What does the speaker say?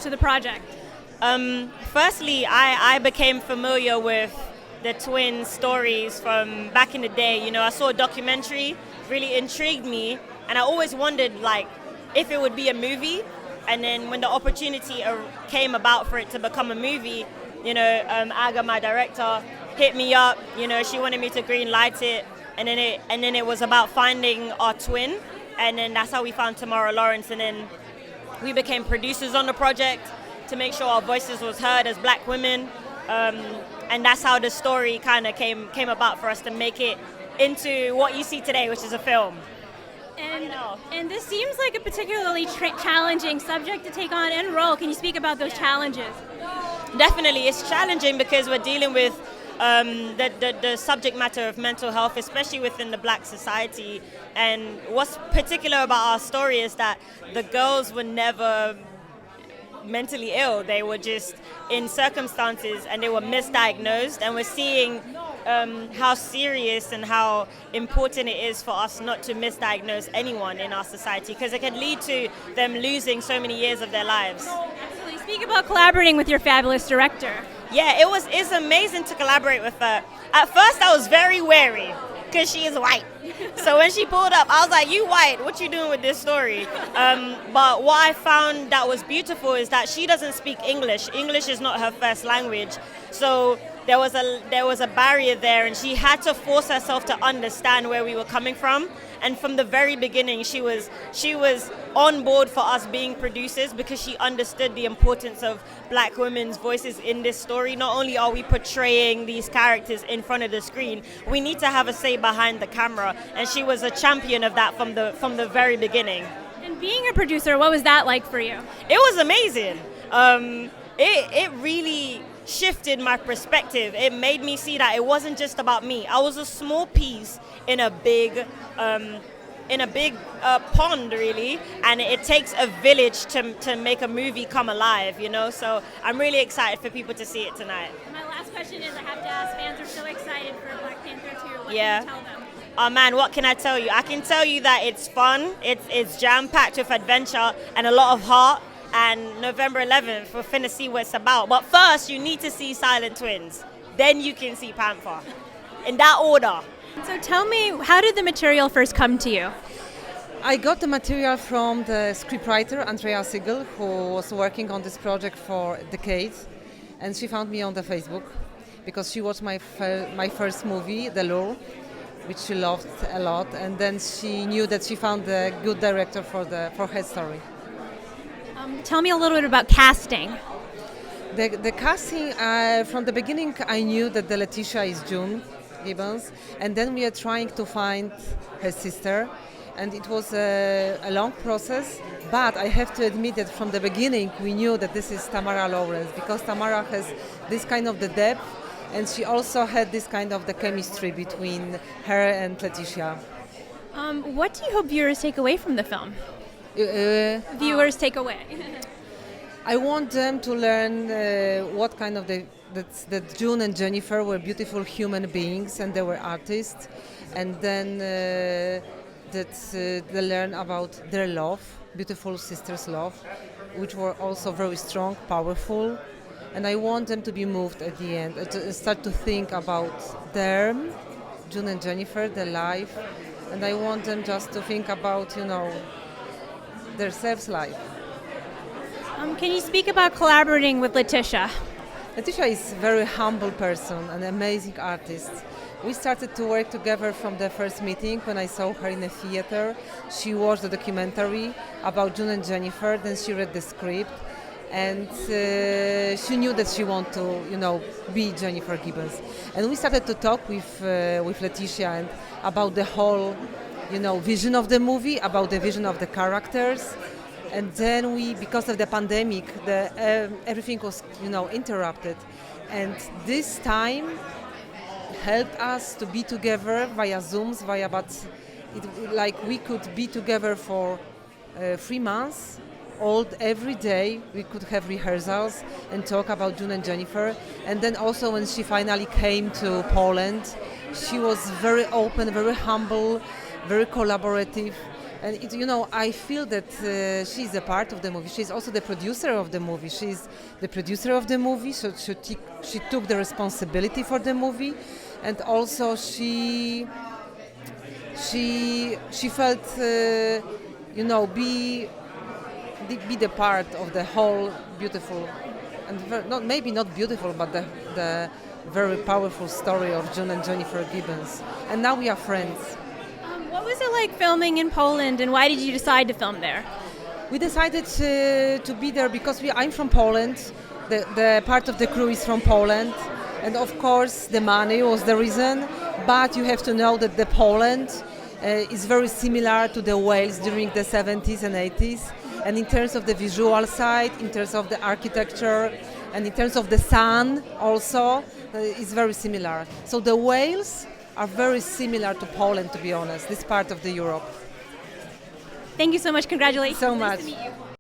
to the project? Firstly, I became familiar with the twin stories from back in the day. You know, I saw a documentary, really intrigued me, and I always wondered, like, if it would be a movie. And then when the opportunity came about for it to become a movie, you know, Aga, my director, hit me up. You know, she wanted me to green light it, and then it was about finding our twin, and then that's how we found Tamara Lawrence, and then we became producers on the project to make sure our voices was heard as Black women, and that's how the story kind of came about for us to make it into what you see today, which is a film. And this seems like a particularly challenging subject to take on and role. Can you speak about those challenges? Definitely, it's challenging because we're dealing with the subject matter of mental health, especially within the Black society. And what's particular about our story is that the girls were never mentally ill. They were just in circumstances and they were misdiagnosed, and we're seeing how serious and how important it is for us not to misdiagnose anyone in our society, because it can lead to them losing so many years of their lives. Absolutely. Speak about collaborating with your fabulous director. Yeah, it's amazing to collaborate with her. At first I was very wary because she is white. So when she pulled up, I was like, you white, what you doing with this story? But what I found that was beautiful is that she doesn't speak English. English is not her first language. So there was a barrier there, and she had to force herself to understand where we were coming from. And from the very beginning, she was on board for us being producers because she understood the importance of Black women's voices in this story. Not only are we portraying these characters in front of the screen, we need to have a say behind the camera, and she was a champion of that from the very beginning. And being a producer, what was that like for you? It was amazing. It really shifted my perspective. It made me see that it wasn't just about me. I was a small piece in a big pond, really, and it takes a village to make a movie come alive, you know. So I'm really excited for people to see it tonight. My last question is, I have to ask, fans are so excited for Black Panther 2. What can you tell them? Oh man, what can I tell you? I can tell you that it's fun, it's jam-packed with adventure and a lot of heart. And November 11th, we're finna see what it's about. But first, you need to see Silent Twins. Then you can see Panther. In that order. So tell me, how did the material first come to you? I got the material from the scriptwriter, Andrea Siegel, who was working on this project for decades. And she found me on the Facebook because she watched my first movie, The Lure, which she loved a lot. And then she knew that she found a good director for her story. Tell me a little bit about casting. The casting, from the beginning, I knew that the Letitia is June Gibbons, and then we are trying to find her sister, and it was a long process, but I have to admit that from the beginning we knew that this is Tamara Lawrence, because Tamara has this kind of the depth, and she also had this kind of the chemistry between her and Letitia. What do you hope viewers take away from the film? Viewers take away. I want them to learn what kind of that June and Jennifer were beautiful human beings and they were artists, and then they learn about their love, beautiful sisters' love, which were also very strong, powerful, and I want them to be moved at the end, to start to think about them, June and Jennifer, their life, and I want them just to think about, their selves life. Can you speak about collaborating with Letitia? Letitia is a very humble person, an amazing artist. We started to work together from the first meeting when I saw her in a theater. She watched the documentary about June and Jennifer, then she read the script, and she knew that she wanted to, be Jennifer Gibbons. And we started to talk with Letitia and about the whole vision of the movie, about the vision of the characters, and then because of the pandemic, everything was interrupted, and this time helped us to be together via Zooms, we could be together for 3 months. Every day we could have rehearsals and talk about June and Jennifer, and then also when she finally came to Poland, she was very open, very humble, very collaborative, And I feel that she's a part of the movie. She's also the producer of the movie. She's the producer of the movie, so she took the responsibility for the movie, and also she felt, be the part of the whole beautiful, and maybe not beautiful, but the very powerful story of June and Jennifer Gibbons. And now we are friends. What was it like filming in Poland, and why did you decide to film there? We decided to be there because I'm from Poland. The part of the crew is from Poland, and of course the money was the reason. But you have to know that the Poland is very similar to the Wales during the 70s and 80s, and in terms of the visual side, in terms of the architecture, and in terms of the sun also, it's very similar. So the Wales are very similar to Poland, to be honest, this part of the Europe. Thank you so much. Congratulations. So much. Nice to meet you.